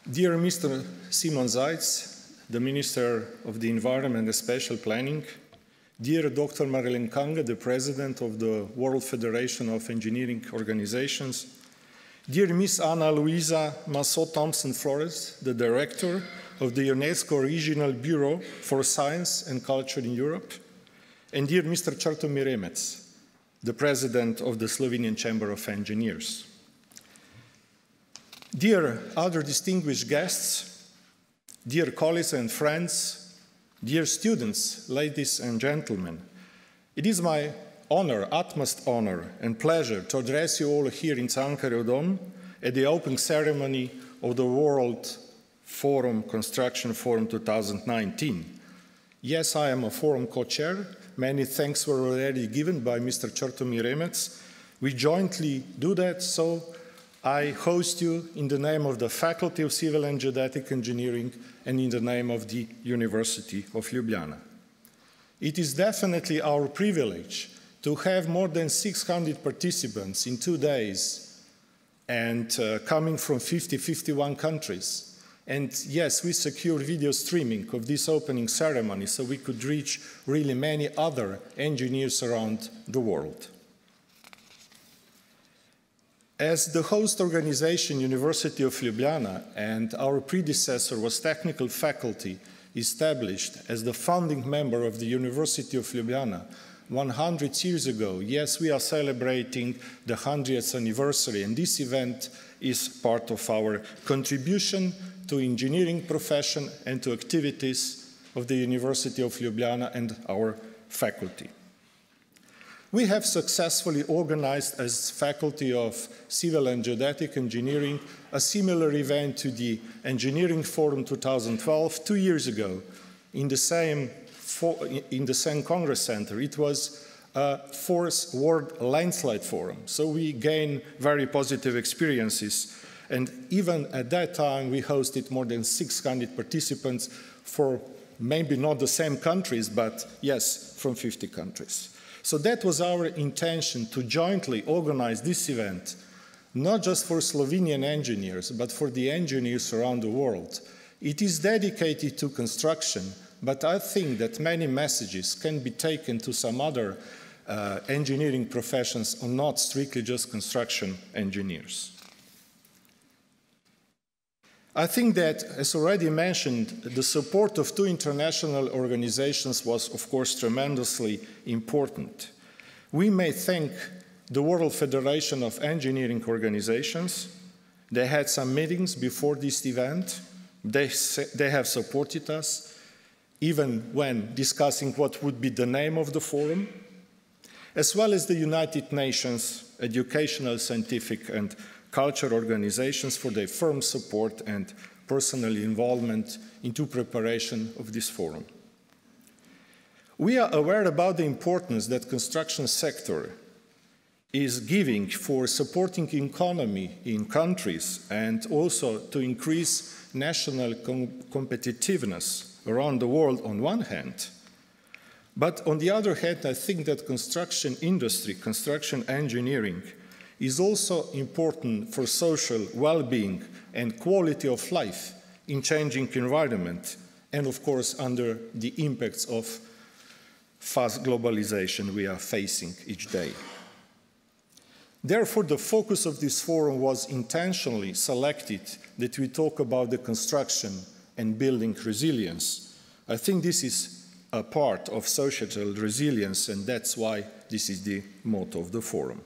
Dear Mr. Simon Zeitz, the Minister of the Environment and Spatial Planning, dear Dr. Marilyn Kanga, the President of the World Federation of Engineering Organizations, dear Ms. Ana Luisa Massot-Thompson-Flores, the Director of the UNESCO Regional Bureau for Science and Culture in Europe, and dear Mr. Črtomir Remec, the President of the Slovenian Chamber of Engineers. Dear other distinguished guests, dear colleagues and friends, dear students, ladies and gentlemen, it is my honor, utmost honor and pleasure to address you all here in Cankare Dom at the opening ceremony of the World Forum Construction Forum 2019. Yes, I am a forum co-chair. Many thanks were already given by Mr. Črtomir Remec. We jointly do that, so I host you in the name of the Faculty of Civil and Geodetic Engineering and in the name of the University of Ljubljana. It is definitely our privilege to have more than 600 participants in 2 days and coming from 51 countries. And yes, we secured video streaming of this opening ceremony so we could reach really many other engineers around the world. As the host organization, University of Ljubljana, and our predecessor was technical faculty established as the founding member of the University of Ljubljana 100 years ago, yes, we are celebrating the 100th anniversary, and this event is part of our contribution to engineering profession and to activities of the University of Ljubljana and our faculty. We have successfully organized as Faculty of Civil and Geodetic Engineering a similar event to the Engineering Forum 2012 2 years ago in the same Congress Center. It was a 4th World Landslide Forum, so we gained very positive experiences. And even at that time, we hosted more than 600 participants for maybe not the same countries, but yes, from 50 countries. So that was our intention, to jointly organize this event, not just for Slovenian engineers, but for the engineers around the world. It is dedicated to construction, but I think that many messages can be taken to some other engineering professions, or not strictly just construction engineers. I think that, as already mentioned, the support of 2 international organizations was, of course, tremendously important. We may thank the World Federation of Engineering Organizations. They had some meetings before this event. They have supported us, even when discussing what would be the name of the forum, as well as the United Nations Educational, Scientific and Culture organizations for their firm support and personal involvement into preparation of this forum. We are aware about the importance that construction sector is giving for supporting economy in countries and also to increase national competitiveness around the world on one hand. But on the other hand, I think that construction industry, construction engineering, is also important for social well-being and quality of life in changing environment, and of course under the impacts of fast globalization we are facing each day. Therefore, the focus of this forum was intentionally selected that we talk about the construction and building resilience. I think this is a part of societal resilience, and that's why this is the motto of the forum.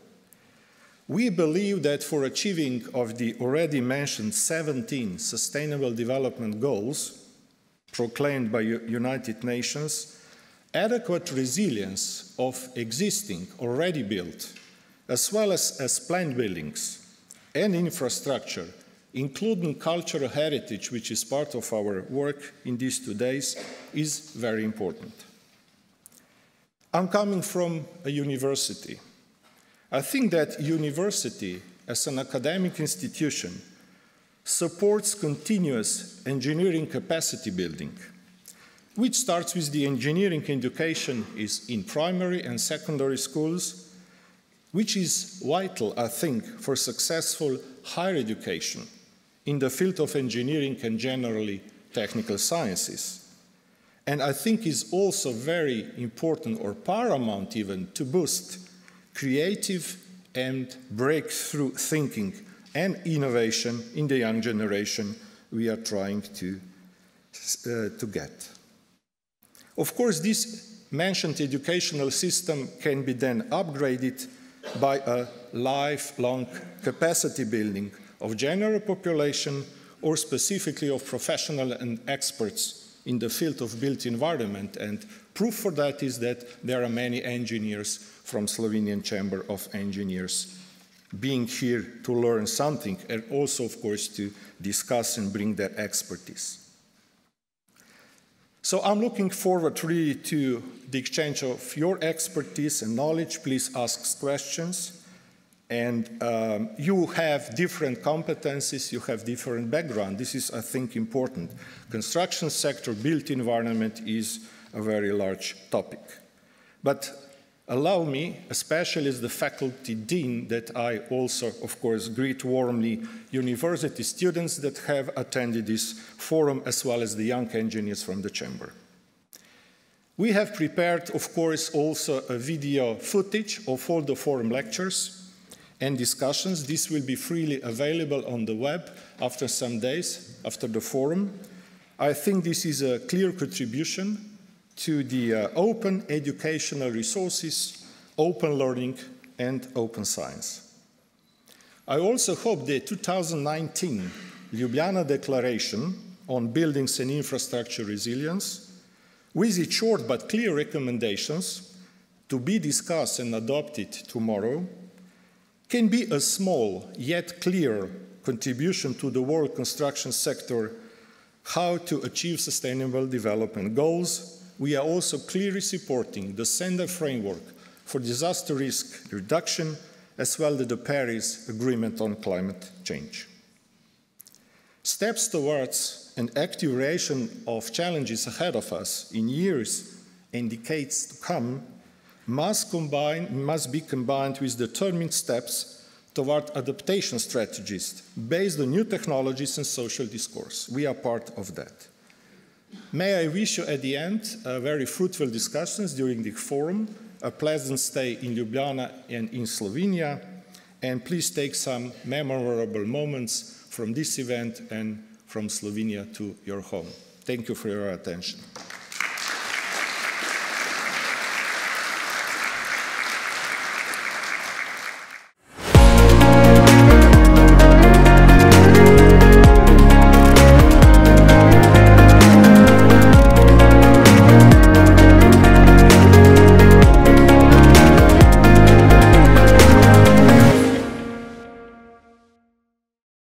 We believe that for achieving of the already mentioned 17 Sustainable Development Goals proclaimed by United Nations, adequate resilience of existing, already built, as well as planned buildings and infrastructure, including cultural heritage, which is part of our work in these 2 days, is very important. I'm coming from a university. I think that university, as an academic institution, supports continuous engineering capacity building, which starts with the engineering education in primary and secondary schools, which is vital, I think, for successful higher education in the field of engineering and generally technical sciences. And I think is also very important or paramount even to boost creative and breakthrough thinking and innovation in the young generation we are trying to get. Of course, this mentioned educational system can be then upgraded by a lifelong capacity building of general population or specifically of professionals and experts in the field of built environment. And proof for that is that there are many engineers from Slovenian Chamber of Engineers being here to learn something and also, of course, to discuss and bring their expertise. So I'm looking forward really to the exchange of your expertise and knowledge. Please ask questions. And you have different competencies, you have different background. This is, I think, important. Construction sector, built environment is a very large topic. But allow me, especially as the faculty dean, that I also, of course, greet warmly university students that have attended this forum, as well as the young engineers from the chamber. We have prepared, of course, also a video footage of all the forum lectures and discussions. This will be freely available on the web after some days after the forum. I think this is a clear contribution to the open educational resources, open learning, and open science. I also hope the 2019 Ljubljana Declaration on Buildings and Infrastructure Resilience, with its short but clear recommendations to be discussed and adopted tomorrow, can be a small yet clear contribution to the world construction sector, how to achieve sustainable development goals. We are also clearly supporting the Sender framework for disaster risk reduction, as well as the Paris Agreement on climate change. Steps towards an active relation of challenges ahead of us in years and decades to come must be combined with determined steps toward adaptation strategies based on new technologies and social discourse. We are part of that. May I wish you at the end very fruitful discussions during the forum, a pleasant stay in Ljubljana and in Slovenia, and please take some memorable moments from this event and from Slovenia to your home. Thank you for your attention.